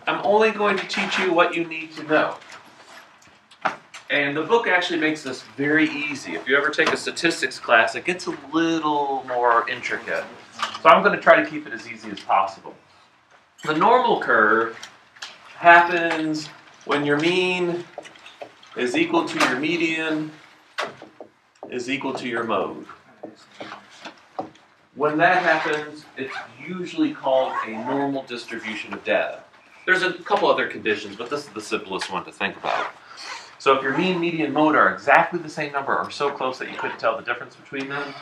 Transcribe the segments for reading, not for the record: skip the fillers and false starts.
I'm only going to teach you what you need to know. And the book actually makes this very easy. If you ever take a statistics class, it gets a little more intricate. So I'm going to try to keep it as easy as possible. The normal curve happens when your mean is equal to your median is equal to your mode. When that happens, it's usually called a normal distribution of data. There's a couple other conditions, but this is the simplest one to think about. So if your mean, median, mode are exactly the same number or so close that you couldn't tell the difference between them,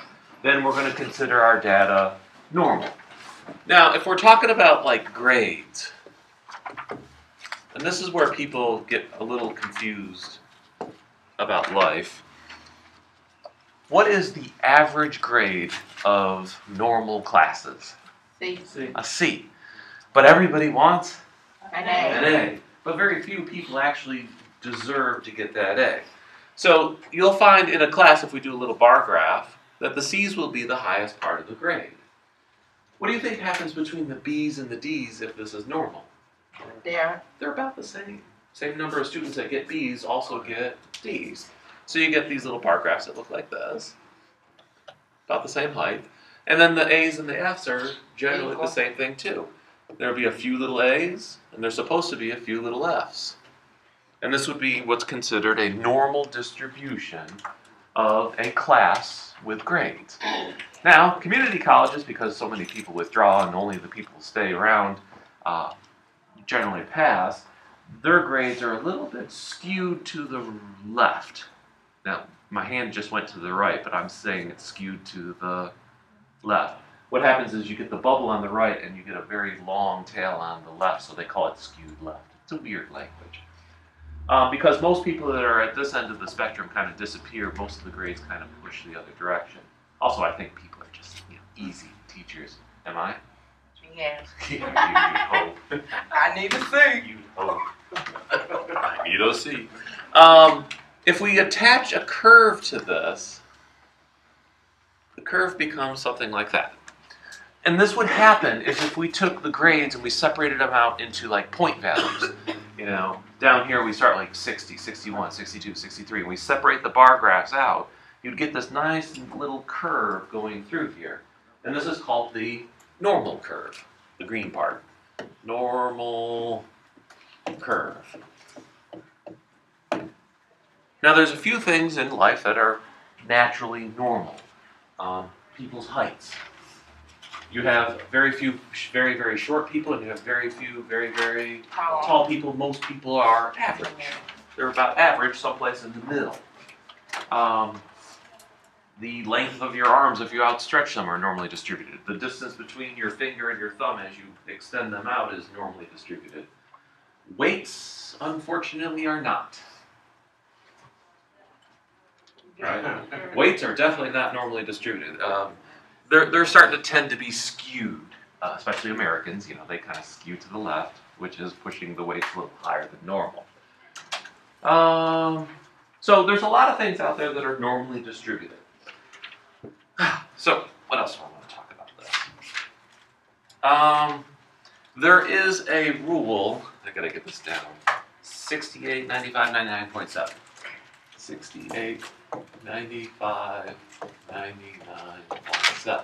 then we're going to consider our data normal. Now, if we're talking about like grades, and this is where people get a little confused about life, what is the average grade of normal classes? C. A C. But everybody wants An A. an A. But very few people actually deserve to get that A. So you'll find in a class, if we do a little bar graph, that the C's will be the highest part of the grade. What do you think happens between the B's and the D's if this is normal? They're About the same. Same number of students that get B's also get D's. So you get these little bar graphs that look like this. About the same height. And then the A's and the F's are generally the same thing too. There'll be a few little A's, and there's supposed to be a few little F's. And this would be what's considered a normal distribution of a class with grades. Now, community colleges, because so many people withdraw and only the people who stay around generally pass, their grades are a little bit skewed to the left. Now, my hand just went to the right, but I'm saying it's skewed to the left. What happens is you get the bubble on the right and you get a very long tail on the left, so they call it skewed left. It's a weird language. Because most people that are at this end of the spectrum kind of disappear, most of the grades kind of push the other direction. Also, I think people are just easy teachers. Am I? yes. You hope. I need to see. You hope. I need to see. If we attach a curve to this, the curve becomes something like that. And this would happen if we took the grades and we separated them out into like point values. Down here we start like 60, 61, 62, 63, and we separate the bar graphs out. You'd get this nice little curve going through here. And this is called the normal curve, the green part. Normal curve. Now there's a few things in life that are naturally normal. People's heights. You have very few very, very short people, and you have very few very, very tall people. Most people are average. They're about average, someplace in the middle. The length of your arms, if you outstretch them, are normally distributed. The distance between your finger and your thumb as you extend them out is normally distributed. Weights, unfortunately, are not. Right? Weights are definitely not normally distributed. They're starting to tend to be skewed, especially Americans. They kind of skew to the left, which is pushing the weights a little higher than normal. So there's a lot of things out there that are normally distributed. So what else do I want to talk about this? There is a rule. I gotta get this down. 68, 95, 99.7. 68, 95, 99.7.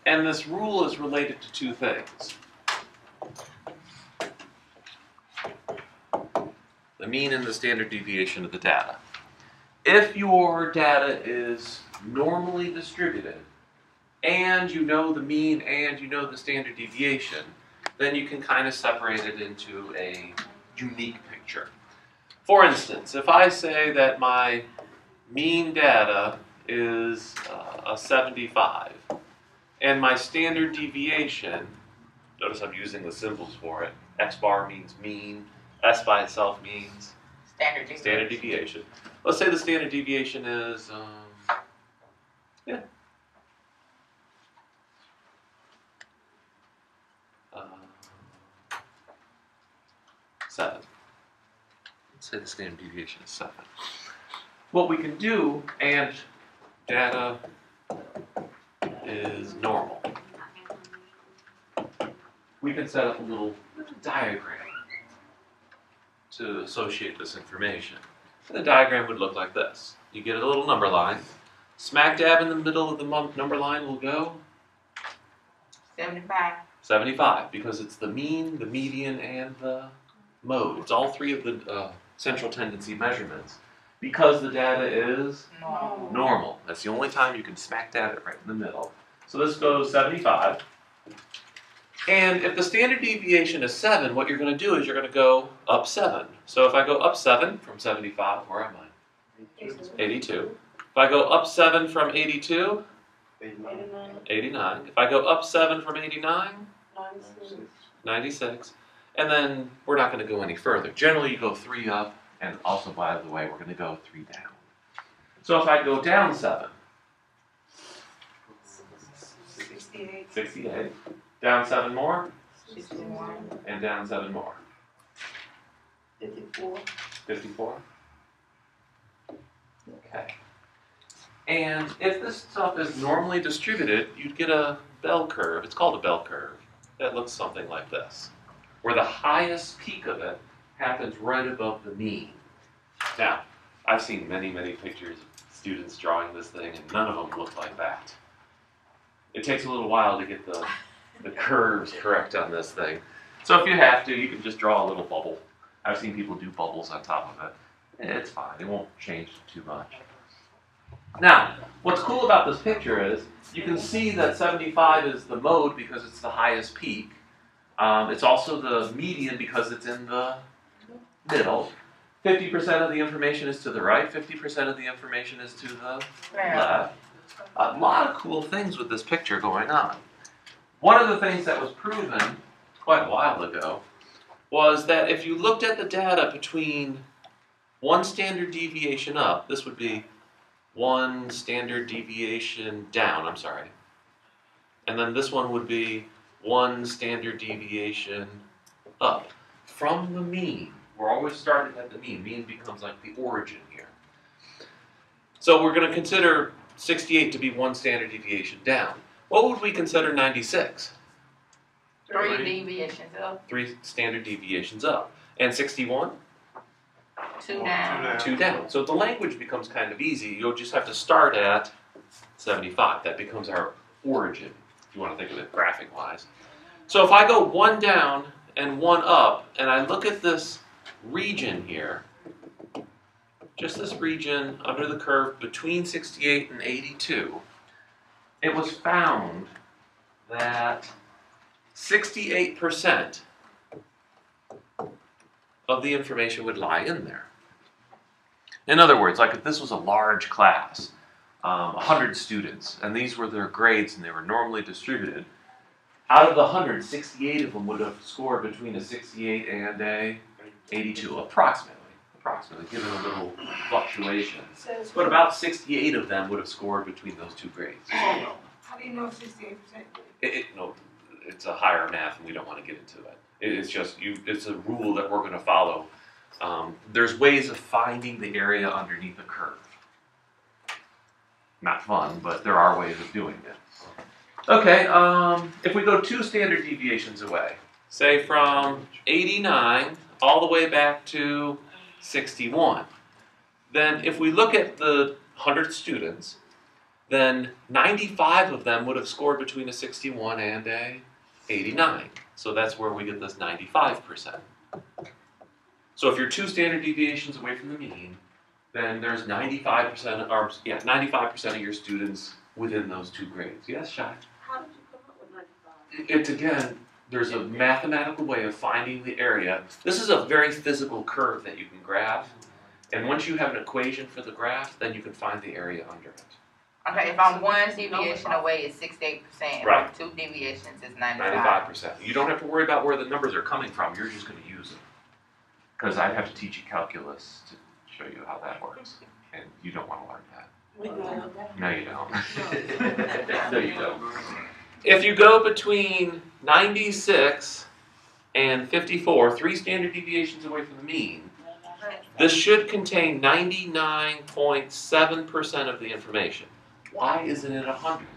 And this rule is related to two things. The mean and the standard deviation of the data. If your data is normally distributed, and you know the mean and you know the standard deviation, then you can kind of separate it into a unique picture. For instance, if I say that my mean data is a 75, and my standard deviation, notice I'm using the symbols for it, x bar means mean, s by itself means standard deviation. Let's say the standard deviation is, 7. Let's say the standard deviation is 7. What we can do, and data is normal, we can set up a little diagram. to associate this information. And the diagram would look like this. You get a little number line. Smack dab in the middle of the number line will go 75. 75, because it's the mean, the median, and the mode. It's all three of the central tendency measurements. Because the data is No. normal. That's the only time you can smack dab it right in the middle. So this goes 75. And if the standard deviation is 7, what you're going to do is you're going to go up 7. So if I go up 7 from 75, where am I? 82. If I go up 7 from 82, 89. If I go up 7 from 89, 96. And then we're not going to go any further. Generally, you go 3 up, and also, by the way, we're going to go 3 down. So if I go down 7, 68. Down 7 more, 61. and down 7 more. 54. 54. Okay. And if this stuff is normally distributed, you'd get a bell curve. It's called a bell curve. That looks something like this, where the highest peak of it happens right above the mean. Now, I've seen many, many pictures of students drawing this thing, and none of them look like that. It takes a little while to get the curves correct on this thing. So if you have to, you can just draw a little bubble. I've seen people do bubbles on top of it. It's fine. It won't change too much. Now, what's cool about this picture is you can see that 75 is the mode because it's the highest peak. It's also the median because it's in the middle. 50% of the information is to the right, 50% of the information is to the left. A lot of cool things with this picture going on. One of the things that was proven quite a while ago was that if you looked at the data between 1 standard deviation up, this would be 1 standard deviation down, I'm sorry. And then this one would be 1 standard deviation up. From the mean, we're always starting at the mean. Mean becomes like the origin here. So we're going to consider 68 to be 1 standard deviation down. What would we consider 96? 3 deviations up. 3 standard deviations up. And 61? 2 down. 2 down. So the language becomes kind of easy. You'll just have to start at 75. That becomes our origin, if you want to think of it graphic-wise. So if I go 1 down and 1 up, and I look at this region here, just this region under the curve between 68 and 82, it was found that 68% of the information would lie in there. In other words, like if this was a large class, 100 students, and these were their grades and they were normally distributed, out of the 100, 68 of them would have scored between a 68 and a 82, approximately, given a little fluctuation. But about 68 of them would have scored between those 2 grades. How do you know 68%? No, it's a higher math, and we don't want to get into it. It's just it's a rule that we're going to follow. There's ways of finding the area underneath a curve. Not fun, but there are ways of doing it. Okay, if we go 2 standard deviations away, say from 89 all the way back to 61, then if we look at the 100 students, then 95 of them would have scored between a 61 and a 89. So that's where we get this 95%. So if you're 2 standard deviations away from the mean, then there's 95% of your students within those 2 grades. Yes, Shai? How did you come up with 95? It's again, there's a mathematical way of finding the area. This is a very physical curve that you can graph. And once you have an equation for the graph, then you can find the area under it. Okay, if I'm 1 deviation away, it's 68%. If Right. I'm 2 deviations, it's 95. 95%. You don't have to worry about where the numbers are coming from. You're just going to use them. Because I'd have to teach you calculus to show you how that works. And you don't want to learn that. No, you don't. No, you don't. If you go between 96 and 54, 3 standard deviations away from the mean, this should contain 99.7% of the information. Why isn't it 100?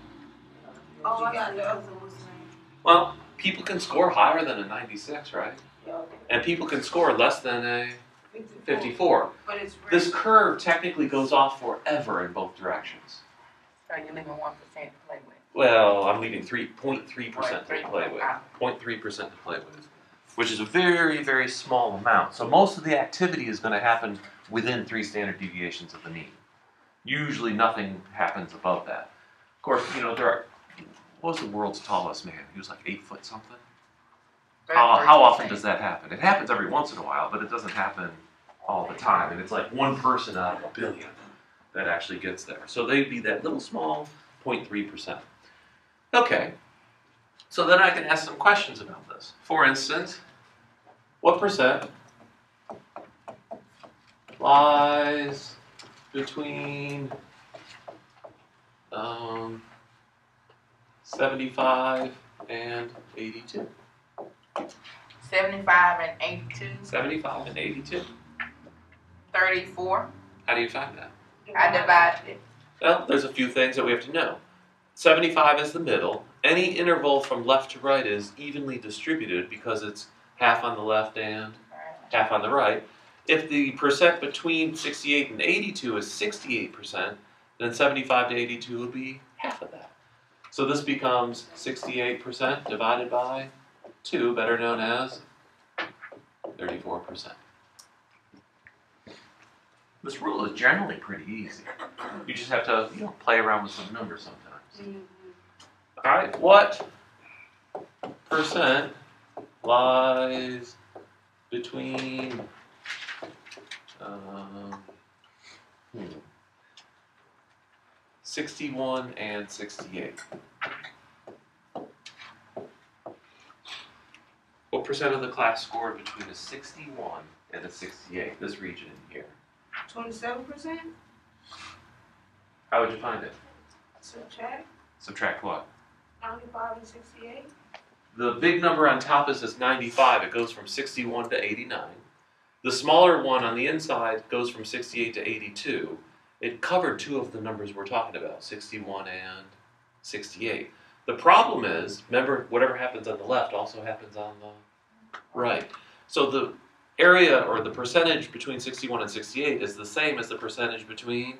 Oh, I got the other one. Well, people can score higher than a 96, right? And people can score less than a 54. But it's This curve technically goes off forever in both directions. So you're leaving 1% to play with. Well, I'm leaving 0.3% to play with. 0.3% to play with, which is a very, very small amount. So most of the activity is going to happen within 3 standard deviations of the mean. Usually nothing happens above that. Of course, you know, what was the world's tallest man? He was like 8 foot something. How often does that happen? It happens every once in a while, but it doesn't happen all the time. And it's like 1 person out of a billion that actually gets there. So they'd be that little small 0.3%. Okay, so then I can ask some questions about this. For instance, what percent lies between 75 and 82? 75 and 82. 75 and 82. 34. How do you find that? I divided it. Well, there's a few things that we have to know. 75 is the middle. Any interval from left to right is evenly distributed because it's half on the left and half on the right. If the percent between 68 and 82 is 68%, then 75 to 82 would be half of that. So this becomes 68% divided by 2, better known as 34%. This rule is generally pretty easy. You just have to, you know, play around with some numbers sometimes. All right, what percent lies between 61 and 68? What percent of the class scored between a 61 and a 68? This region in here. 27%? How would you find it? Subtract Subtract what? 95 and 68. The big number on top is this 95. It goes from 61 to 89. The smaller one on the inside goes from 68 to 82. It covered 2 of the numbers we're talking about, 61 and 68. The problem is, remember, whatever happens on the left also happens on the right. So the area or the percentage between 61 and 68 is the same as the percentage between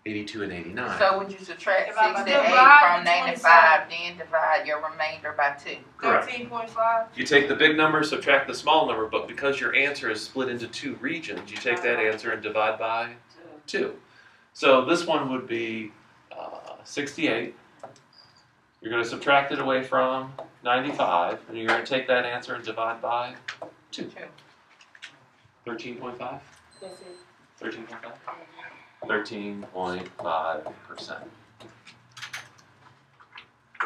82 and 89. So would you subtract If I 68 divide from the 95, then divide your remainder by 2? Correct. 13.5. You take the big number, subtract the small number, but because your answer is split into 2 regions, you take that answer and divide by 2. So this one would be 68. You're going to subtract it away from 95, and you're going to take that answer and divide by 2. 13.5? That's it. 13.5? 13.5%.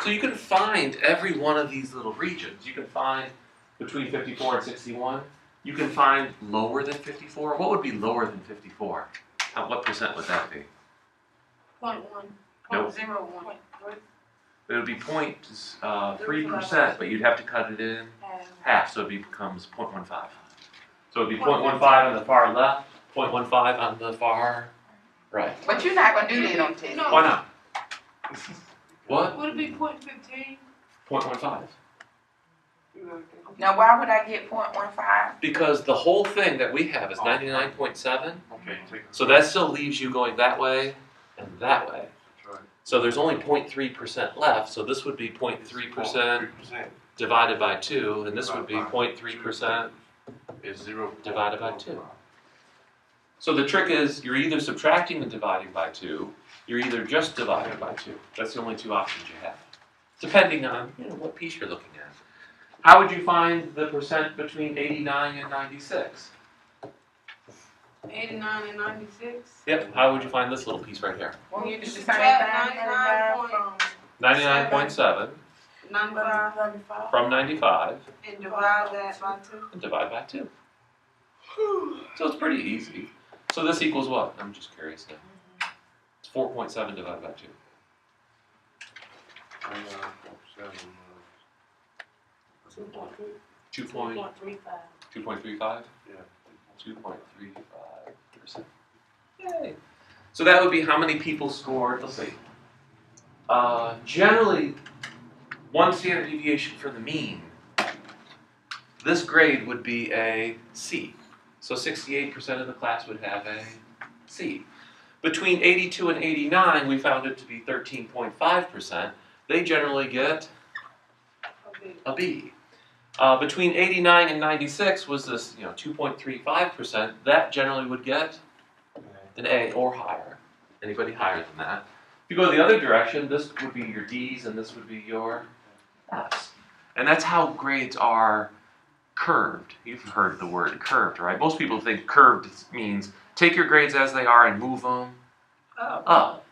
So you can find every one of these little regions. You can find between 54 and 61. You can find lower than 54. What would be lower than 54? What percent would that be? 0.1. Nope. 0.01. It would be 0.3%, but you'd have to cut it in half, so it becomes 0.15. So it would be 0.15 on the far left, 0.15 on the far right. But you're not going to do that on test. No. Why not? What? Would it be 0.15? 0.15. Now, why would I get 0.15? Because the whole thing that we have is 99.7, Okay, so that still leaves you going that way and that way. So there's only 0.3% left, so this would be 0.3% divided by 2, and this would be 0.3% is 0 divided by 2. So the trick is you're either subtracting and dividing by 2, you're either just dividing by 2. That's the only 2 options you have, depending on what piece you're looking at. How would you find the percent between 89 and 96? 89 and 96. Yep, how would you find this little piece right here? Well, you do the same Subtract thing. 99.7 95 from 95 and divide that by 2. and divide by 2. So it's pretty easy. So this equals what? I'm just curious now. It's 4.7 divided by 2. 2.35? Yeah. 2.35%. Yay. So that would be how many people scored, let's see. Generally, 1 standard deviation from the mean, this grade would be a C. So 68% of the class would have a C. Between 82 and 89, we found it to be 13.5%. They generally get a B. Between 89 and 96 was this, 2.35%. That generally would get an A or higher. Anybody higher than that? If you go the other direction, this would be your D's and this would be your F's. And that's how grades are curved. You've heard the word curved, right? Most people think curved means take your grades as they are and move them up.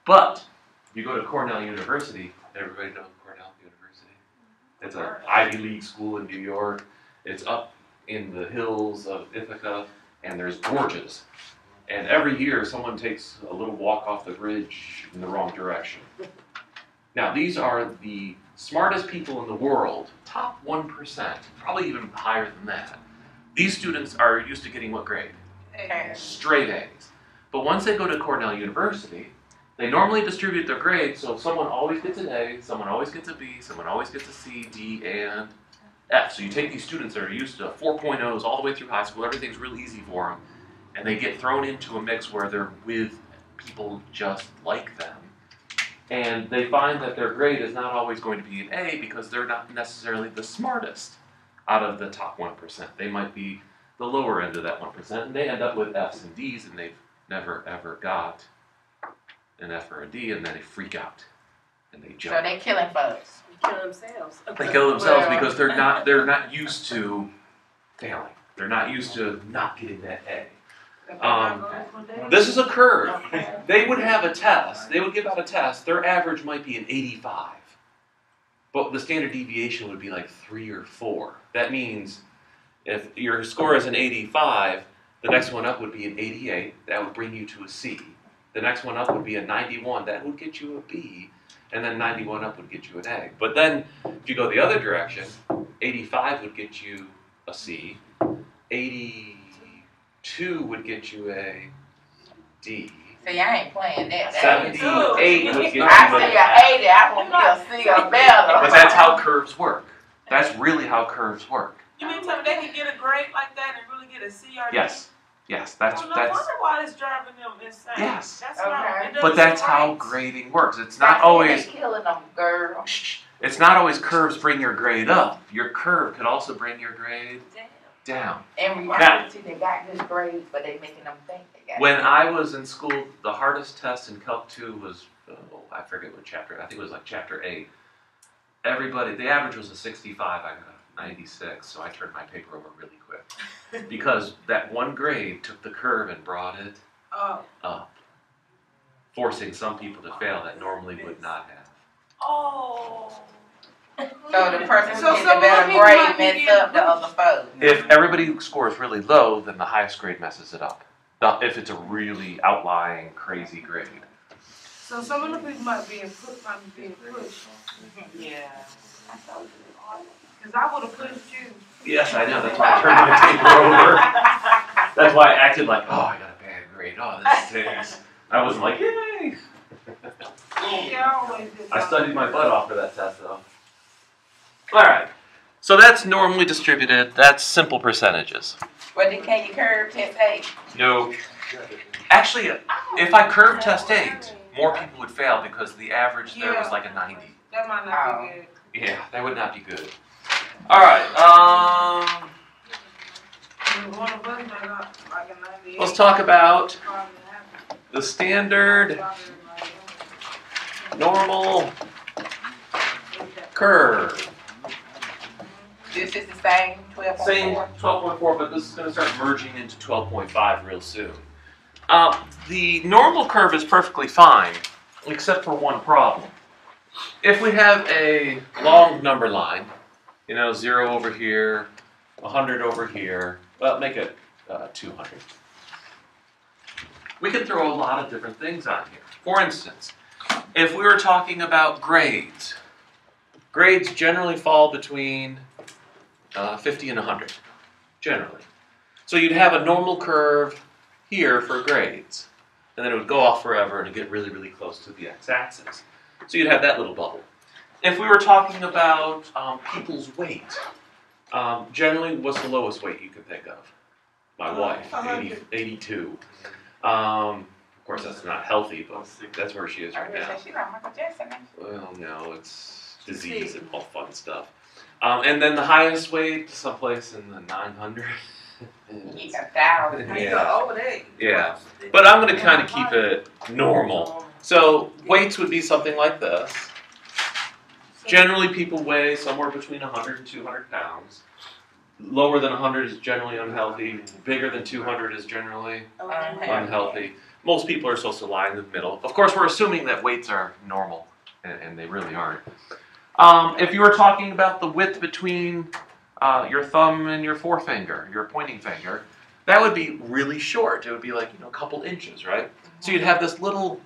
But if you go to Cornell University, everybody knows Cornell University. It's an Ivy League school in New York. It's up in the hills of Ithaca, and there's gorges. And every year, someone takes a little walk off the bridge in the wrong direction. Now, these are the smartest people in the world, top 1%, probably even higher than that. These students are used to getting what grade? Straight A's. But once they go to Cornell University, they normally distribute their grades, so someone always gets an A, someone always gets a B, someone always gets a C, D, and F. So you take these students that are used to 4.0s all the way through high school, everything's real easy for them, and they get thrown into a mix where they're with people just like them. And they find that their grade is not always going to be an A because they're not necessarily the smartest out of the top 1%. They might be the lower end of that 1%, and they end up with F's and D's, and they've never ever got an F or a D, and then they freak out and they jump. So they killing folks. Kill themselves. They kill themselves because they're not used to failing. They're not used to not getting that A. This is a curve. They would have a test. They would give out a test. Their average might be an 85. But the standard deviation would be like 3 or 4. That means if your score is an 85, the next one up would be an 88. That would bring you to a C. The next one up would be a 91. That would get you a B. And then 91 up would get you an A. But then if you go the other direction, 85 would get you a C. 82 would get you a D. See, I ain't playing that. 78 would get you I an see A. a 80, I want to see a better. But that's how curves work. That's really how curves work. You mean tell me they can get a grade like that and really get a C or D? Yes, that's no wonder why it's driving them insane. Yes. That's Okay. not, it but doesn't that's seem how right. grading works. It's That's not always they killing them, girl. it's not always curves bring your grade up. Your curve could also bring your grade down. In reality, they got good grades, but they making them think they got When good. I was in school, the hardest test in Calc 2 was, I forget what chapter, I think it was like chapter 8. Everybody, the average was a 65, I got a 96, so I turned my paper over really quick. Because that one grade took the curve and brought it up, forcing some people to fail that normally would not have. Oh. So the person who So gets some the better of the people grade might be mess getting up the other folks. If everybody scores really low, then the highest grade messes it up. If it's a really outlying, crazy grade. So some of the people might be being pushed. Yeah. Cause I would've pushed you. Yes, I know. That's why I turned my paper over. That's why I acted like, oh, I got a bad grade. Oh, this stinks. I wasn't like, yay. Yeah, I always did. I studied my butt off for that test, though. All right. So that's normally distributed. That's simple percentages. But then can you curve test 8? No. Actually, if I curve test 8, more people would fail because the average there was like a 90. That might not be good. Yeah, that would not be good. All right. One of us got like a 98. Let's talk about Probably happened. the standard normal curve. This is the same 12.4. Same 12.4, but this is going to start merging into 12.5 real soon. The normal curve is perfectly fine, except for one problem. If we have a long number line, 0 over here, 100 over here, well, make it 200. We can throw a lot of different things on here. For instance, if we were talking about grades, grades generally fall between 50 and 100, generally. So you'd have a normal curve here for grades, and then it would go off forever and it'd get really, really close to the x-axis. So you'd have that little bubble. If we were talking about people's weight, generally, what's the lowest weight you can think of? my wife, 82. Of course, that's not healthy, but that's where she is I right was now. gonna say, she like Michael Jackson. Well, no, it's disease and all fun stuff. And then the highest weight, someplace in the 900. Yeah, 1,000. Yeah. Over there. Yeah. But I'm going to kind of keep it normal. So weights would be something like this. Generally, people weigh somewhere between 100 and 200 pounds. Lower than 100 is generally unhealthy. Bigger than 200 is generally unhealthy. Most people are supposed to lie in the middle. Of course, we're assuming that weights are normal, and they really aren't. If you were talking about the width between your thumb and your forefinger, your pointing finger, that would be really short. It would be like, a couple inches, right? So you'd have this little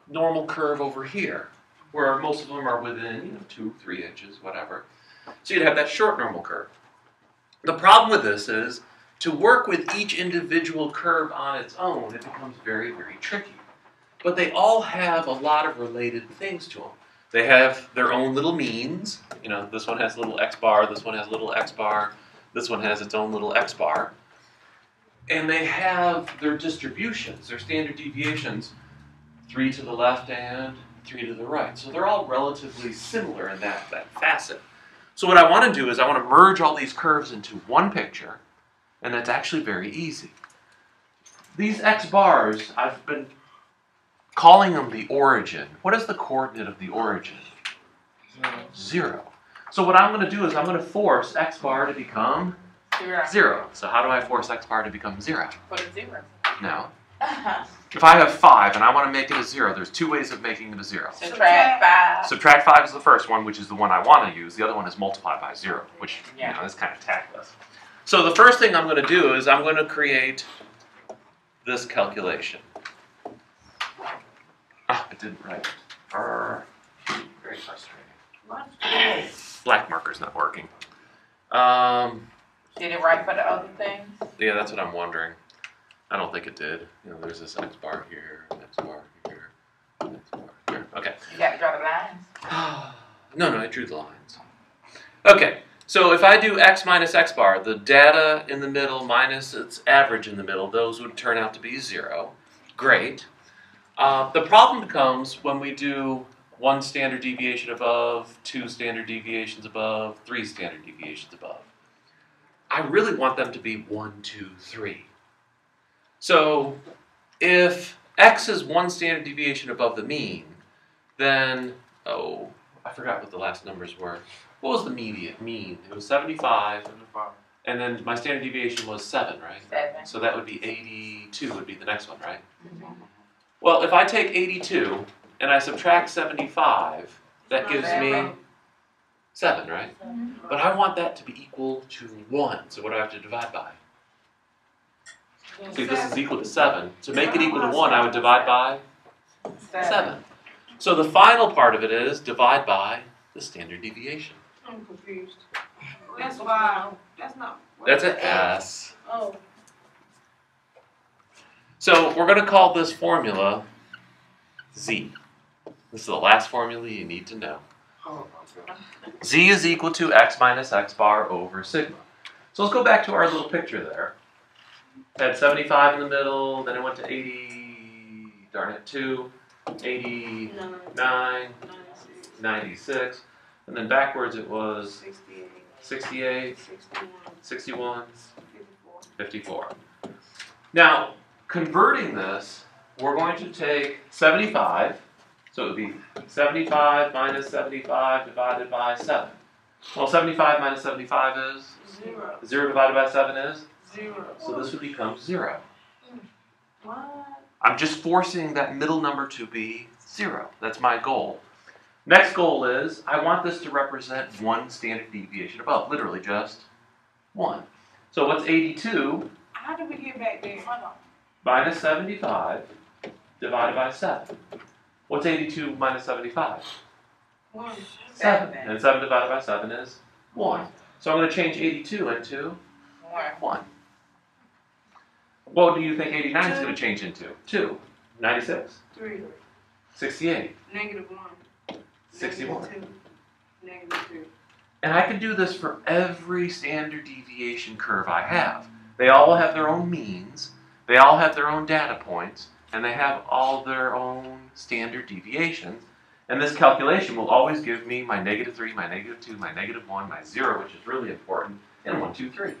normal curve over here, where most of them are within 2, 3 inches, whatever. So you'd have that short normal curve. The problem with this is, to work with each individual curve on its own, it becomes very, very tricky. But they all have a lot of related things to them. They have their own little means. This one has a little x bar, this one has a little x bar, this one has its own little x bar. And they have their distributions, their standard deviations, 3 to the left and 3 to the right. So they're all relatively similar in that facet. So what I want to do is I want to merge all these curves into one picture, and that's actually very easy. These x bars, I've been calling them the origin. What is the coordinate of the origin? 0. So what I'm going to do is I'm going to force x bar to become 0. So how do I force x bar to become 0? Put a 0. Now, if I have 5 and I want to make it a 0, there's 2 ways of making it a 0. Subtract 5. Subtract 5 is the first one, which is the one I want to use. The other one is multiply by 0, which is kind of tactless. So the first thing I'm going to do is I'm going to create this calculation. It didn't write. Very frustrating. Black marker's not working. Did it write for the other things? Yeah, that's what I'm wondering. I don't think it did. There's this x bar here, x bar here, x bar here. Okay. You got to draw the lines. No, I drew the lines. Okay, so if I do x minus x bar, the data in the middle minus its average in the middle, those would turn out to be 0. Great. The problem becomes when we do 1 standard deviation above, 2 standard deviations above, 3 standard deviations above. I really want them to be 1, 2, 3. So if x is 1 standard deviation above the mean, then, I forgot what the last numbers were. What was the mean? It was 75, and then my standard deviation was 7, right? 7. So that would be 82 would be the next one, right? Well, if I take 82 and I subtract 75, that gives me 7, right? But I want that to be equal to 1, so what do I have to divide by? See, this is equal to 7. To make it equal to 1, I would divide by 7. So the final part of it is divide by the standard deviation. I'm confused. That's why. That's not. That's an S. Oh. So we're going to call this formula Z. This is the last formula you need to know. Z is equal to x minus x bar over sigma. So let's go back to our little picture there. Had 75 in the middle, then it went to 2, 89, 96, and then backwards it was 68, 61, 54. Now, converting this, we're going to take 75, so it would be 75 minus 75 divided by 7. Well, 75 minus 75 is? 0. 0 divided by 7 is? 0. So this would become 0. What? I'm just forcing that middle number to be 0. That's my goal. Next goal is, I want this to represent 1 standard deviation above, literally just 1. So what's 82 How did we get back there? Hold on. minus 75 divided by 7? What's 82 minus 75? 1. 7. And 7 divided by 7 is 1. So I'm going to change 82 into 1. What do you think 89 is going to change into? 2. 96? 3. 68? -1. 61? -2. -3. And I can do this for every standard deviation curve I have. They all have their own means, they all have their own data points, and they have all their own standard deviations. And this calculation will always give me my -3, my -2, my -1, my 0, which is really important, and 1, 2, 3.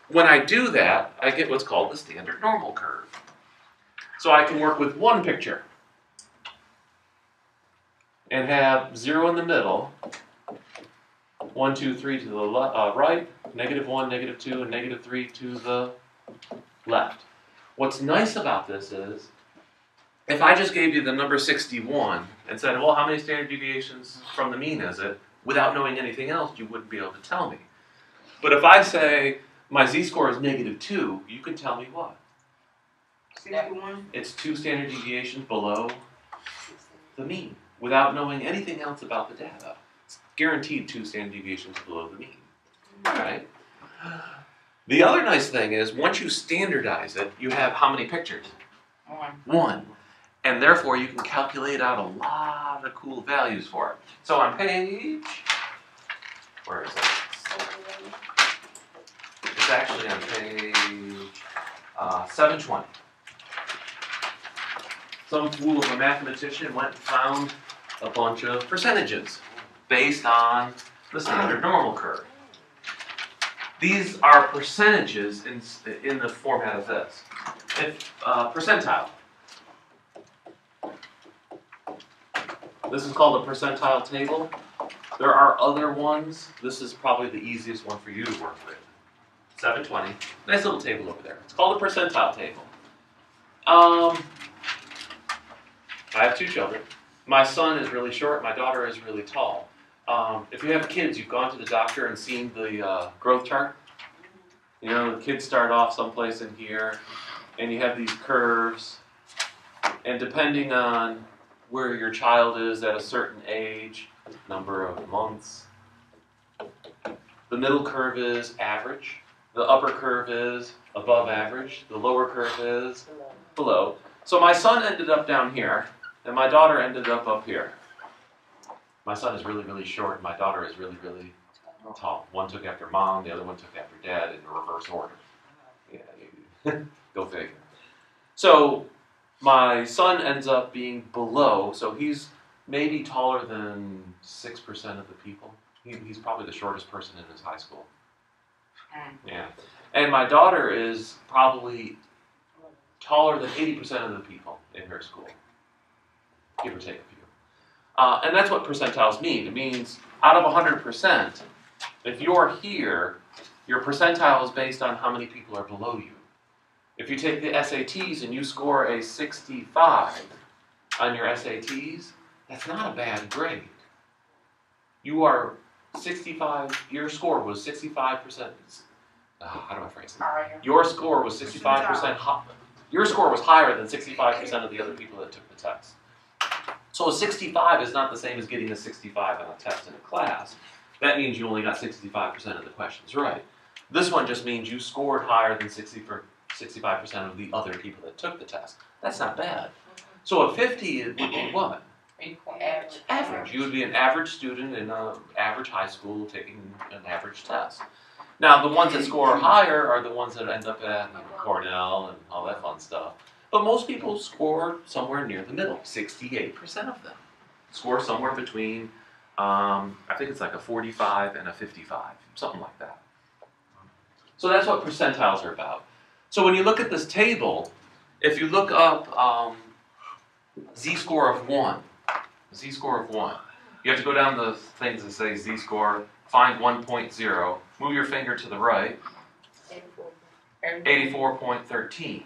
When I do that, I get what's called the standard normal curve. So I can work with one picture and have 0 in the middle, 1, 2, 3 to the right, -1, -2, and -3 to the left. What's nice about this is, if I just gave you the number 61 and said, well, how many standard deviations from the mean is it, without knowing anything else, you wouldn't be able to tell me. But if I say my z-score is -2, you can tell me what? 61. It's 2 standard deviations below the mean, without knowing anything else about the data. It's guaranteed 2 standard deviations below the mean. All right. The other nice thing is, once you standardize it, you have how many pictures? 1. And therefore, you can calculate out a lot of cool values for it. So on page, where is it? It's actually on page 720. Some fool of a mathematician went and found a bunch of percentages based on the standard normal curve. These are percentages in the format of this. If percentile. This is called a percentile table. There are other ones. This is probably the easiest one for you to work with. 720. Nice little table over there. It's called a percentile table. I have 2 children. My son is really short. My daughter is really tall. If you have kids, you've gone to the doctor and seen the growth chart. You know, the kids start off someplace in here, and you have these curves. And depending on where your child is at a certain age, number of months, the middle curve is average. The upper curve is above average. The lower curve is below. So my son ended up down here, and my daughter ended up here. My son is really, really short, and my daughter is really, really tall. One took after mom, the other one took after dad in reverse order. Yeah, go figure. So my son ends up being below, so he's maybe taller than 6% of the people. He's probably the shortest person in his high school. Yeah. And my daughter is probably taller than 80% of the people in her school, give or take a few. And that's what percentiles mean. It means out of 100%, if you're here, your percentile is based on how many people are below you. If you take the SATs and you score a 65 on your SATs, that's not a bad grade. You are 65, your score was 65%. How do I phrase it? Your score was 65% high. Your score was higher than 65% of the other people that took the test. So a 65 is not the same as getting a 65 on a test in a class. That means you only got 65% of the questions right. This one just means you scored higher than 65% of the other people that took the test. That's not bad. So a 50 would be what? Average. Average. You would be an average student in an average high school taking an average test. Now, the ones that score higher are the ones that end up at Cornell and all that fun stuff. But most people score somewhere near the middle. 68% of them score somewhere between, I think it's like a 45 and a 55, something like that. So that's what percentiles are about. So when you look at this table, if you look up z-score of 1, z-score of 1, you have to go down the things that say z-score, find 1.0, move your finger to the right, 84.13.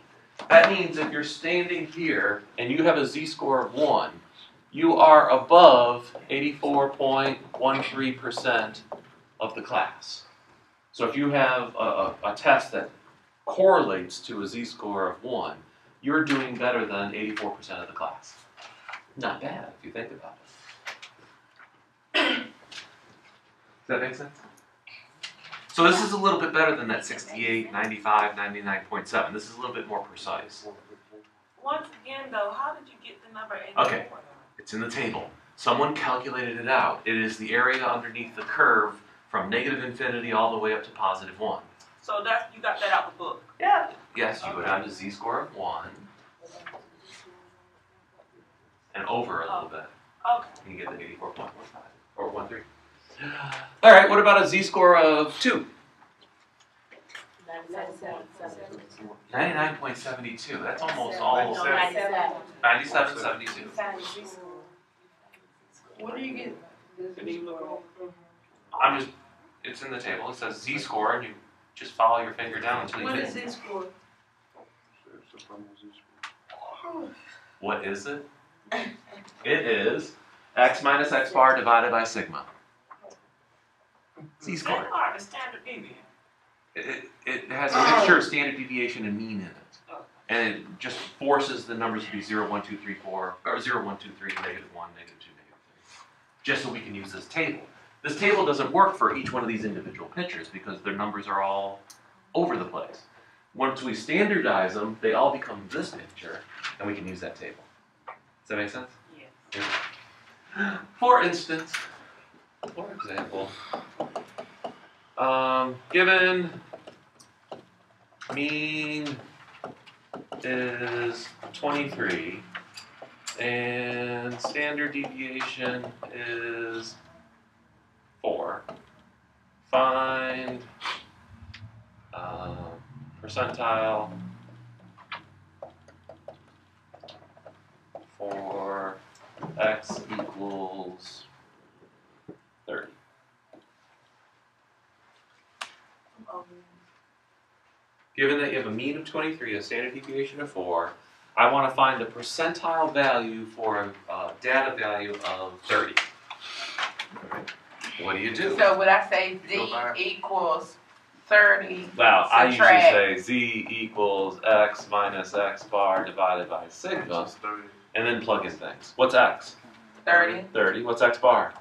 That means if you're standing here and you have a z-score of 1, you are above 84.13% of the class. So if you have a test that correlates to a z-score of 1, you're doing better than 84% of the class. Not bad if you think about it. Does that make sense? So this is a little bit better than that 68, 95, 99.7. This is a little bit more precise. Once again, though, how did you get the number 84? Okay, it's in the table. Someone calculated it out. It is the area underneath the curve from negative infinity all the way up to positive 1. So that's, you got that out the book. Yeah. Yes, you go down to z-score of 1 and over a little bit. Okay. And you get the 84.15 or 13. All right, what about a z-score of 2? 99.72. That's almost all 97, 72. What do you get? I'm just, it's in the table. It says z-score, and you just follow your finger down until you What get is this for? What is it? It is x minus x bar divided by sigma. Z-score. That's hard, the standard deviation. It has a mixture of standard deviation and mean in it. And it just forces the numbers to be 0, 1, 2, 3, 4, or 0, 1, 2, 3, negative 1, negative 2, negative 3. Just so we can use this table. This table doesn't work for each one of these individual pictures because their numbers are all over the place. Once we standardize them, they all become this picture, and we can use that table. Does that make sense? Yes. Yeah. For instance, for example, given mean is 23 and standard deviation is 4, find percentile for x equals 30. Given that you have a mean of 23, a standard deviation of 4, I want to find the percentile value for a data value of 30. What do you do? So would I say Z equals 30? Well, I usually subtract say z equals x minus x bar divided by sigma, and then plug in things. What's x? 30, 30. What's x bar?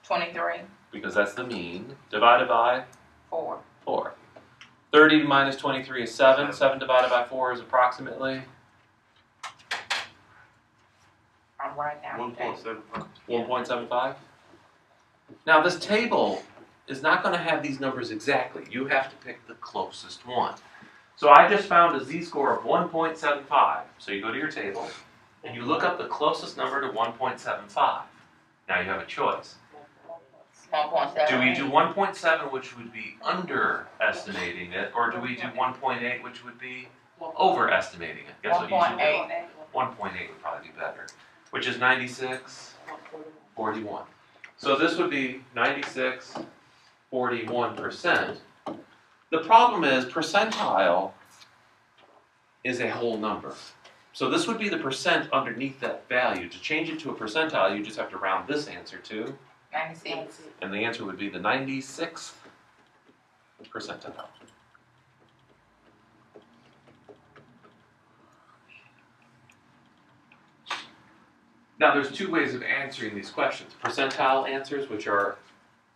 23, Because that's the mean, divided by 4. 4. 30 minus 23 is 7. 7 divided by 4 is approximately I'm writing down. 1.75. 1.75. Now this table is not going to have these numbers exactly. You have to pick the closest one. So I just found a z-score of 1.75. So you go to your table and you look up the closest number to 1.75. Now you have a choice. 1.7. Do we do 1.7, which would be underestimating it, or do we do 1.8, which would be overestimating it? Guess what you should do? 1.8. 1.8 would probably be better, which is 96.41. So this would be 96.41%. The problem is percentile is a whole number. So this would be the percent underneath that value. To change it to a percentile, you just have to round this answer to, 96. and the answer would be the 96th percentile. Now there's two ways of answering these questions. Percentile answers, which are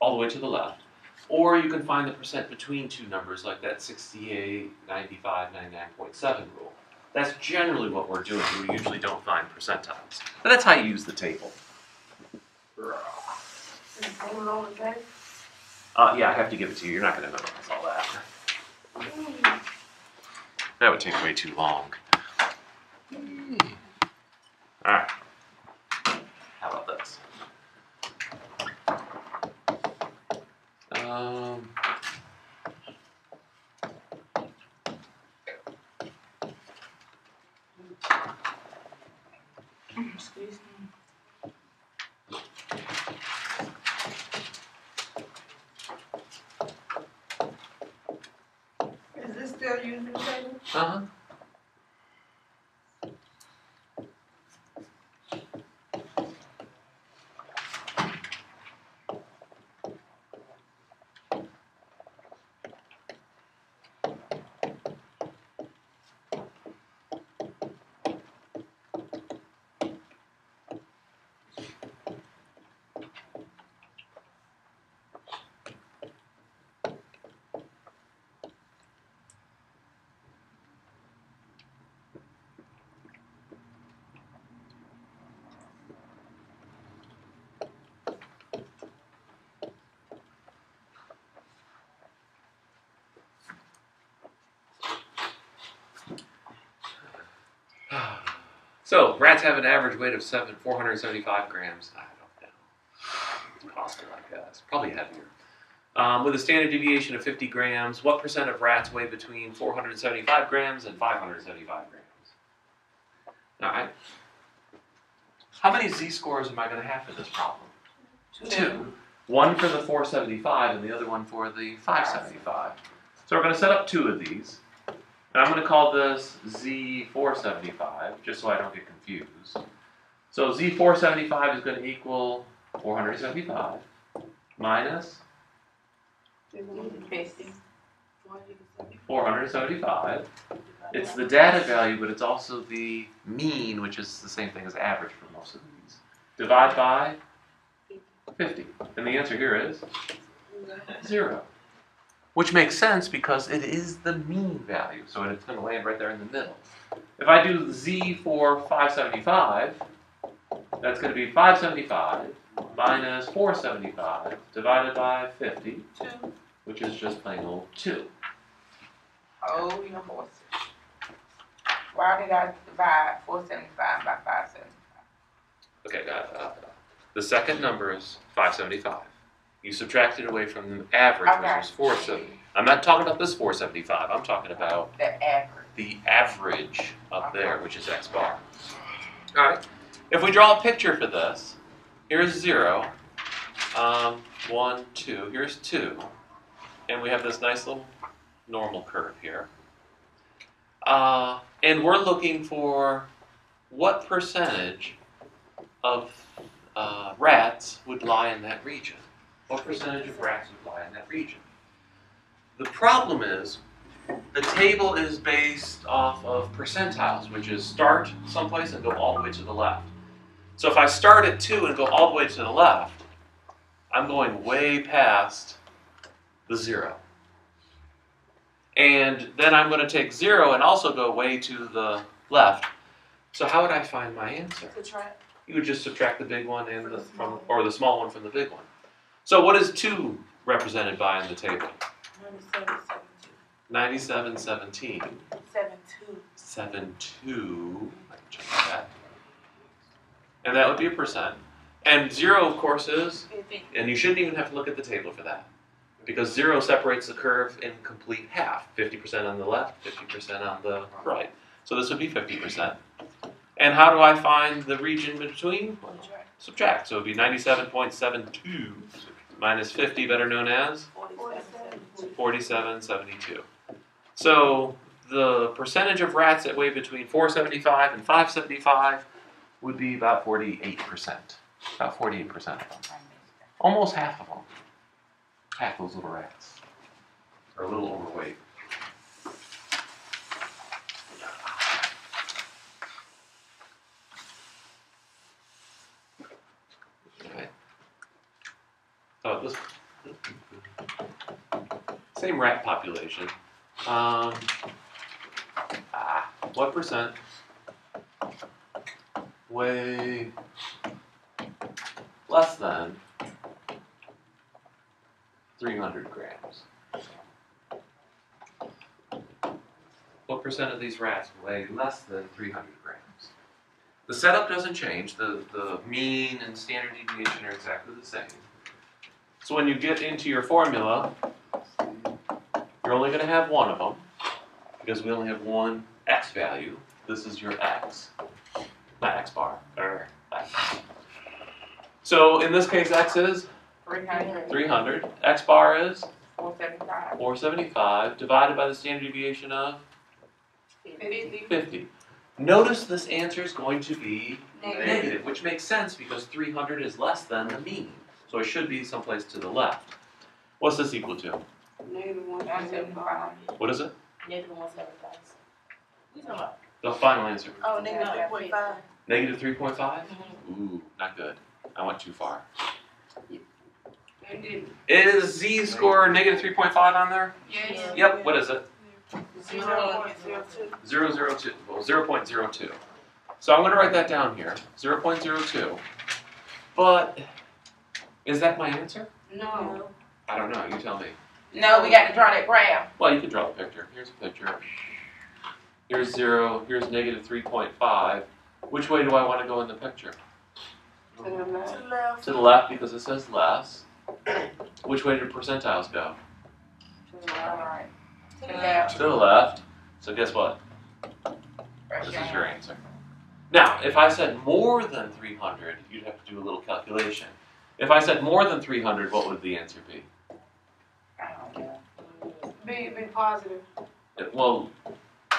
all the way to the left, or you can find the percent between two numbers like that 68, 95, 99.7 rule. That's generally what we're doing. We usually don't find percentiles. But that's how you use the table. Yeah, I have to give it to you. You're not going to memorize all that. That would take way too long. All right. How about this? Excuse me. Is this still using the table? Uh-huh. So, rats have an average weight of 475 grams. I don't know. It's possible, I guess. Probably heavier. With a standard deviation of 50 grams, what percent of rats weigh between 475 grams and 575 grams? Alright. How many z-scores am I going to have for this problem? 2. One for the 475 and the other one for the 575. So we're going to set up 2 of these. And I'm going to call this Z475, just so I don't get confused. So Z475 is going to equal 475 minus 475. It's the data value, but it's also the mean, which is the same thing as average for most of these. Divide by 50. And the answer here is 0. Which makes sense because it is the mean value, so it's going to land right there in the middle. If I do Z for 575, that's going to be 575 minus 475 divided by 50, which is just plain old 2. Oh, your horse. Why did I divide 475 by 575? Okay, the second number is 575. You subtract it away from the average, which is 470. I'm not talking about this 475. I'm talking about The average. the average up there, which is x bar. All right. If we draw a picture for this, here's 0, 1, 2. Here's 2, and we have this nice little normal curve here. And we're looking for what percentage of rats would lie in that region. What percentage of rats would lie in that region? The problem is, the table is based off of percentiles, which is start someplace and go all the way to the left. So if I start at 2 and go all the way to the left, I'm going way past the 0. And then I'm going to take 0 and also go way to the left. So how would I find my answer? You would just subtract the big one and or the small one from the big one. So what is 2 represented by in the table? 9717. 72. I can check that. And that would be a percent. And 0, of course, is, and you shouldn't even have to look at the table for that. Because 0 separates the curve in complete half. 50% on the left, 50% on the right. So this would be 50%. And how do I find the region between? Well, subtract. So it would be 97.72 minus 50, better known as 4772. So the percentage of rats that weigh between 475 and 575 would be about 48%. About 48% of them. Almost half of them. Half those little rats are a little overweight. Okay. Oh, this same rat population. What percent weigh less than 300 grams? What percent of these rats weigh less than 300 grams? The setup doesn't change. The mean and standard deviation are exactly the same. So when you get into your formula, you're only going to have one of them because we only have one x value. This is your x, not x bar, or x. So in this case, x is 300. X bar is 475. 475 divided by the standard deviation of 50. Notice this answer is going to be negative, which makes sense because 300 is less than the mean. So it should be someplace to the left. What's this equal to? Negative 175. What is it? Negative 175. We talking about? The final answer. Oh, negative 3.5. Negative 3.5? Ooh, not good. I went too far. Is z-score negative 3.5 on there? Yes. Yep, what is it? 0.02. 0.02. Well, 0.02. So I'm going to write that down here. 0.02. But is that my answer? No. I don't know. You tell me. No, we got to draw that graph. Well, you can draw the picture. Here's a picture. Here's 0. Here's negative 3.5. Which way do I want to go in the picture? To the left. To the left. To the left because it says less. Which way do percentiles go? To the All right. right. To the left. To the left. So guess what? Press This your is your hand. answer. Now, if I said more than 300, you'd have to do a little calculation. If I said more than 300, what would the answer be? I don't know. Be positive. Well,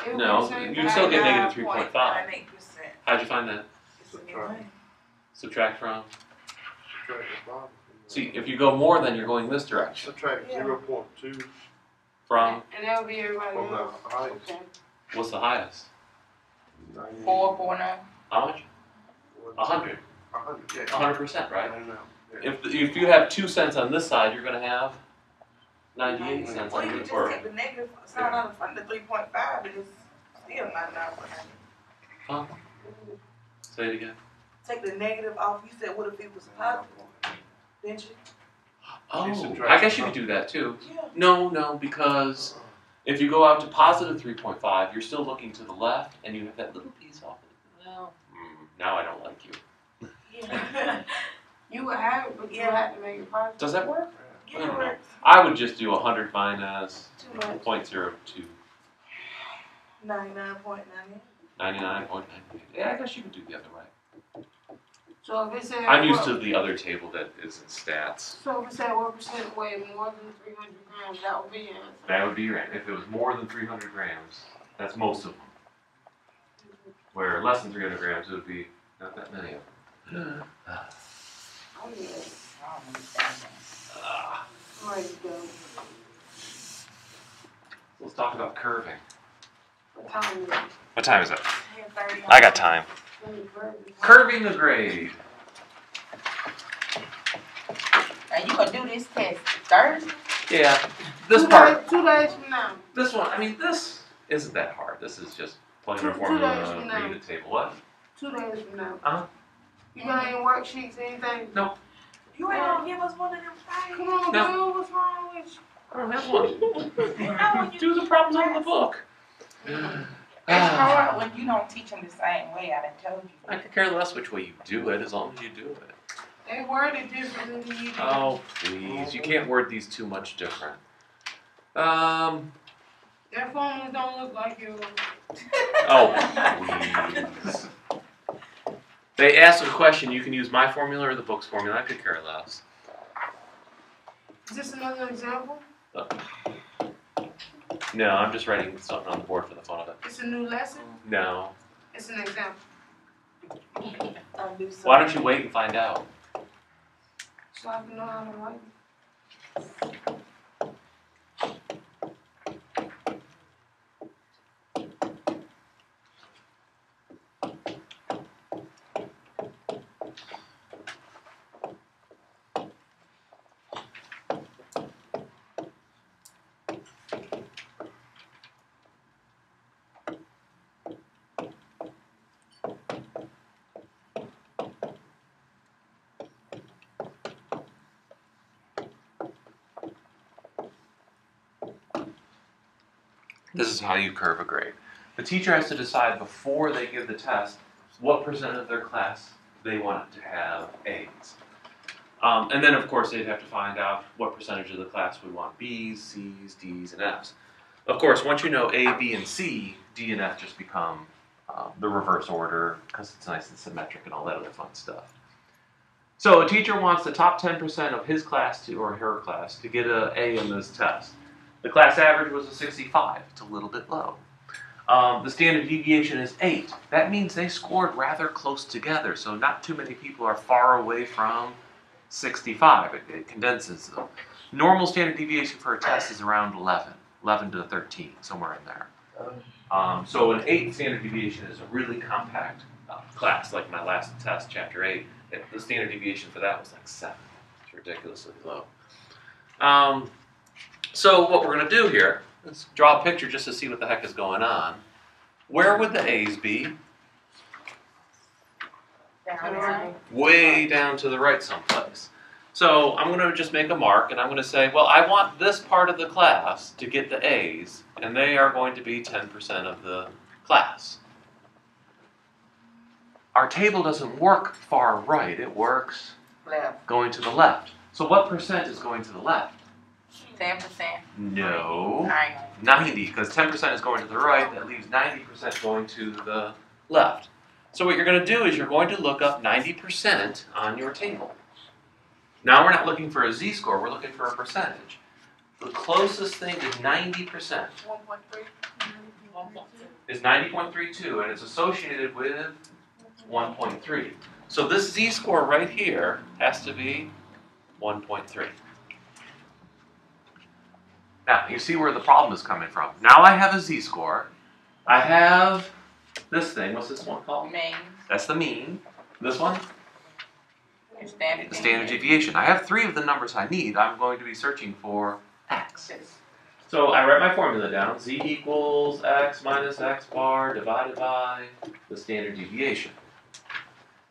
It would no, be the same you'd still get thing. negative 3.5. 98%. How'd you find that? Subtract. Subtract from? Subtract the bottom. See, if you go more than, you're going this direction. Subtract Yeah. 0.2 From, And that would be everybody from the else. highest. Okay. what's the highest? 449. How much? 100. 100, yeah. 100%, right? I know. Yeah. If you have 2 cents on this side, you're going to have 98 cents Well, on you this just side. take the negative sign out in front of the 3.5, and it's still 99%. Huh? Say it again. Take the negative off. You said, what if it was positive? Didn't you? Oh, subtract I guess you from- could do that too. Yeah. No, because if you go out to positive 3.5, you're still looking to the left, and you have that little piece off. Well, now I don't like you. Yeah. You would have it, but you Yeah. would have to make it positive. Does that work? Yeah, I don't know. right. I would just do 100 minus Too much. 0.02, 99.98. 99.98. Yeah, I guess you could do the other way. So if it said I'm used to the other table that is in stats. So if it said what percent weigh more than 300 grams, that would be your answer. That would be your answer. If it was more than 300 grams, that's most of them. Where less than 300 grams, it would be not that many of them. Oh yeah. I don't understand that. Ah, There you go. let's talk about curving. What time is it? What time is it? 10:30. I got time. Curving. Curving a grade. And you gonna do this test Thursday? Yeah, this part, 2 days from now. this one, I mean, this isn't that hard. This is just plug in a Two formula, days from now. read a table. What? 2 days from now. Uh-huh. You got any worksheets, anything? You ain't gonna give us one of them Come things. on, No. dude, what's wrong with you? I don't have one. How would you Do the problems out of the book. It's hard when you don't teach them the same way. I done told you. I could care less which way you do it, as long as you do it. They worded differently than you do. Oh, please. You can't word these too much different. Their formulas don't look like yours. Oh, please. They ask a question, you can use my formula or the book's formula. I could care less. Is this another example? No, I'm just writing something on the board for the fun of it. It's a new lesson? No. It's an example. Undo Why don't you wait and find out? So I can know how to write. This is how you curve a grade. The teacher has to decide before they give the test what percent of their class they want to have A's. And then, of course, they'd have to find out what percentage of the class we want B's, C's, D's, and F's. Of course, once you know A, B, and C, D and F just become the reverse order because it's nice and symmetric and all that other fun stuff. So a teacher wants the top 10% of his class or her class to get an A in this test. The class average was a 65. It's a little bit low. The standard deviation is 8. That means they scored rather close together, so not too many people are far away from 65. It condenses them. Normal standard deviation for a test is around 11 to 13, somewhere in there. So an 8 standard deviation is a really compact class, like my last test, chapter 8. The standard deviation for that was like 7. It's ridiculously low. So what we're going to do here, let's draw a picture just to see what the heck is going on. Where would the A's be? Down. Way down to the right someplace. So I'm going to just make a mark and I'm going to say, well, I want this part of the class to get the A's, and they are going to be 10% of the class. our table doesn't work far right, it works Left, going to the left. So what percent is going to the left? 10%. No. 90. 90, because 10% is going to the right, that leaves 90% going to the left. So what you're going to do is you're going to look up 90% on your table. Now we're not looking for a z-score, we're looking for a percentage. The closest thing to 90% 1.3. is 90.32, and it's associated with 1.3. So this z-score right here has to be 1.3. Now, you see where the problem is coming from. Now I have a z-score. I have this thing. What's this one called? Mean. That's the mean. This one? Your standard. The standard deviation. I have 3 of the numbers I need. I'm going to be searching for x. So I write my formula down. Z equals x minus x bar divided by the standard deviation.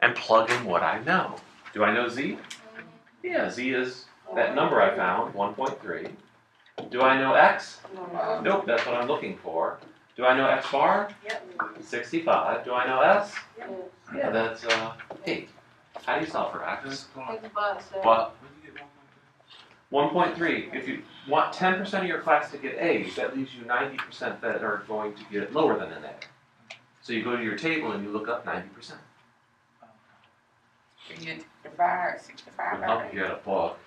And plug in what I know. Do I know z? Yeah, z is that number I found, 1.3. Do I know x? Nope, that's what I'm looking for. Do I know x bar? Yep. 65. Do I know s? Yep. Yeah, that's 8. How do you solve for x? It's about seven. But 1.3. If you want 10% of your class to get A's, that leaves you 90% that are going to get lower than an A. So you go to your table and you look up 90%. You divide 65 I'll by help 8. you get a book.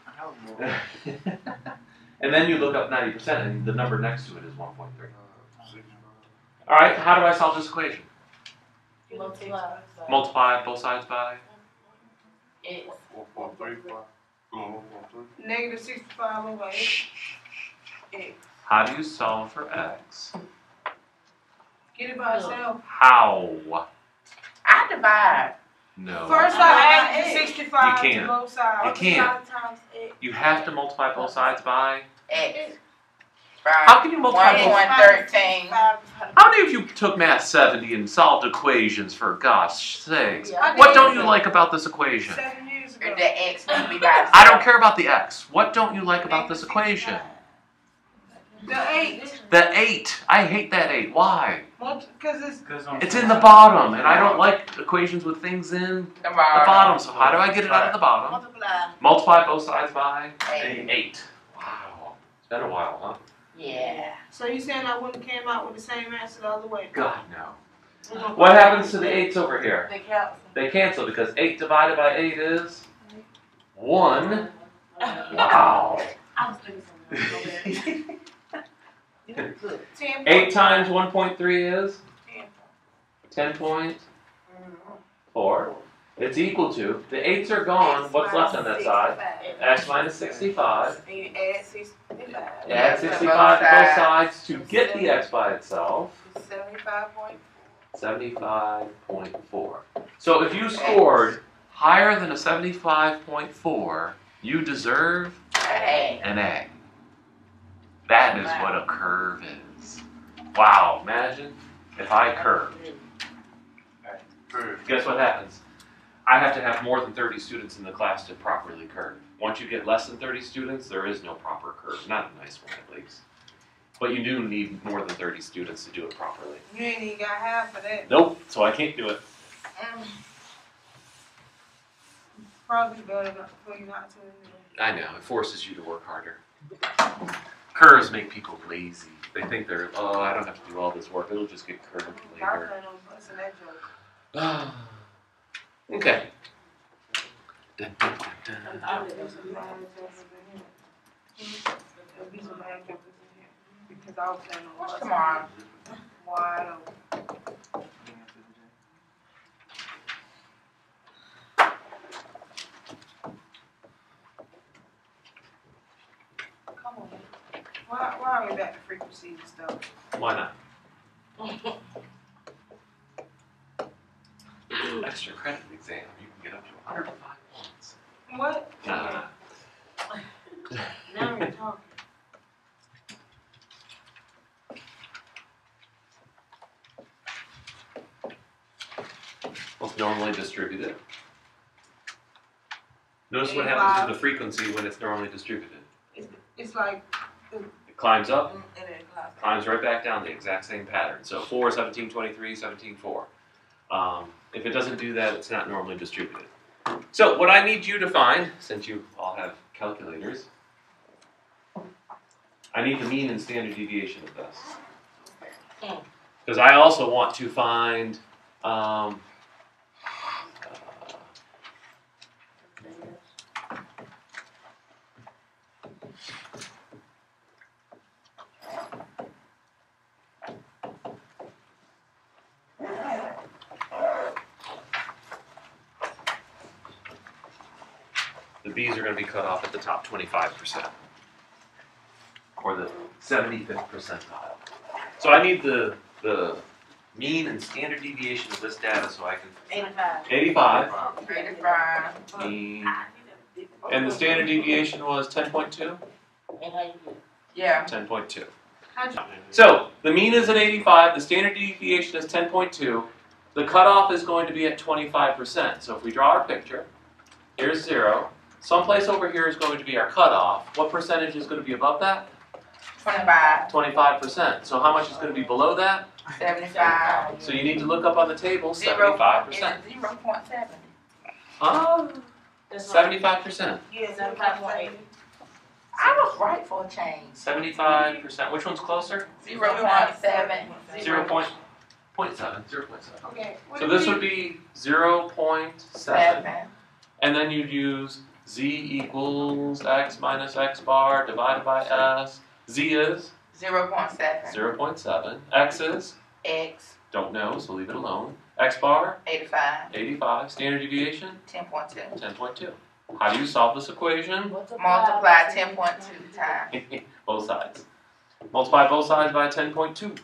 And then you look up 90% and the number next to it is 1.3. All right, how do I solve this equation? Multiply. Multiply both sides by? X. 1.35. Negative 65 over 8. How do you solve for x? Get it by itself. How? I divide. No. First I I add eight. 65 You to can't. both sides. You can't. Times 8. You have to multiply both sides by? X. How can you multiply both? 1.13. How many of you took Math 70 and solved equations, for gosh sakes? I What did. don't you like about this equation? 7 years ago. The X need to be by I don't care about the x. What don't you like about this equation? The 8. The 8. I hate that 8. Why? Because it's It's in the bottom, and I don't like equations with things in the the bottom. So how do I get it out of the bottom? Multiply. Multiply both sides by 8. 8. Wow. It's been a while, huh? Yeah. so you saying I wouldn't have came out with the same answer the other way? God, no. What happens to the 8s over here? They count. They cancel because 8 divided by 8 is 1. Wow. I was thinking something. 10. 8 times 1.3 is 10. 10.4. It's equal to, the 8s are gone, what's left on that side? X minus 65. And you add 65. Add 65 to both sides to get the x by itself. 75.4. 75.4. So if you scored higher than a 75.4, you deserve A. an A. That is what a curve is. Wow, imagine if I curve. Guess what happens? I have to have more than 30 students in the class to properly curve. Once you get less than 30 students, there is no proper curve. Not a nice one, at least. But you do need more than 30 students to do it properly. You ain't even got half of that. Nope, so I can't do it. Probably better for you not to. I know, it forces you to work harder. Curves make people lazy. They think they're, oh, I don't have to do all this work. It'll just get curved I later. plan on busting that joke. Okay. Dun, dun, dun, dun. There'll be some bad jokers in here. Because I was planning on What's busting tomorrow? wide open. Come on. Why are we back to frequency and stuff? Why not? Extra credit exam, you can get up to 105 points. What? Nah. Now we're talking. Well, it's normally distributed. Notice what happens to the frequency when it's normally distributed. It's like, It climbs up, And then class. climbs right back down, the exact same pattern. So 4, 17, 23, 17, 4. If If it doesn't do that, it's not normally distributed. So what I need you to find, since you all have calculators, I need the mean and standard deviation of this. Because I also want to find the B's are going to be cut off at the top 25%, or the 75th percentile. So I need the mean and standard deviation of this data so I can 85. 85. Mean. And the standard deviation was 10.2? And how you do it? Yeah. 10.2. How'd you- So the mean is at 85, the standard deviation is 10.2, the cutoff is going to be at 25%. So if we draw our picture, here's 0, someplace over here is going to be our cutoff. What percentage is going to be above that? 25, 25%. So how much is going to be below that? 75. So you need to look up on the table 0.7. 75%. 0.7. Ah, That's not- 75%. Yeah, 75.8. I was right for a change. 75%. Which one's closer? 0.7. 0.7. Okay. what So do this we- would be 0.7. 7. And then you'd use z equals x minus x bar divided by s. Z is 0.7. 0.7. X is, X, don't know, so leave it alone. X bar, 85. 85. Standard deviation, 10.2. 10.2. How do you solve this equation? Multiply 10.2 times. Both sides. Multiply both sides by 10.2.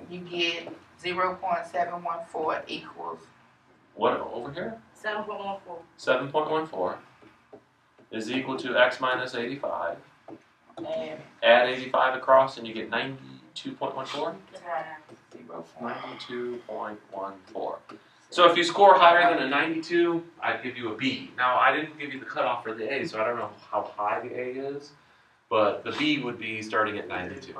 You get 0.714 equals What over here? 7.14. 7.14 is equal to x minus 85. and Add 85 across and you get 92.14. times 0.1. 92.14. So if you score higher than a 92, I'd give you a B. Now, I didn't give you the cutoff for the A, so I don't know how high the A is, but the B would be starting at 92.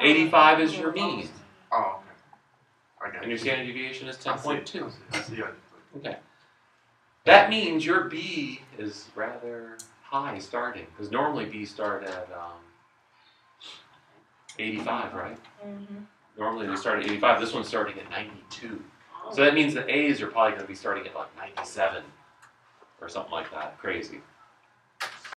85 is your mean, Oh, okay. I got and your standard deviation is 10.2. I see. Okay. That means your B is rather high starting, because normally B start at 85, right? Normally they start at 85. This one's starting at 92. So that means the A's are probably going to be starting at like 97 or something like that. Crazy.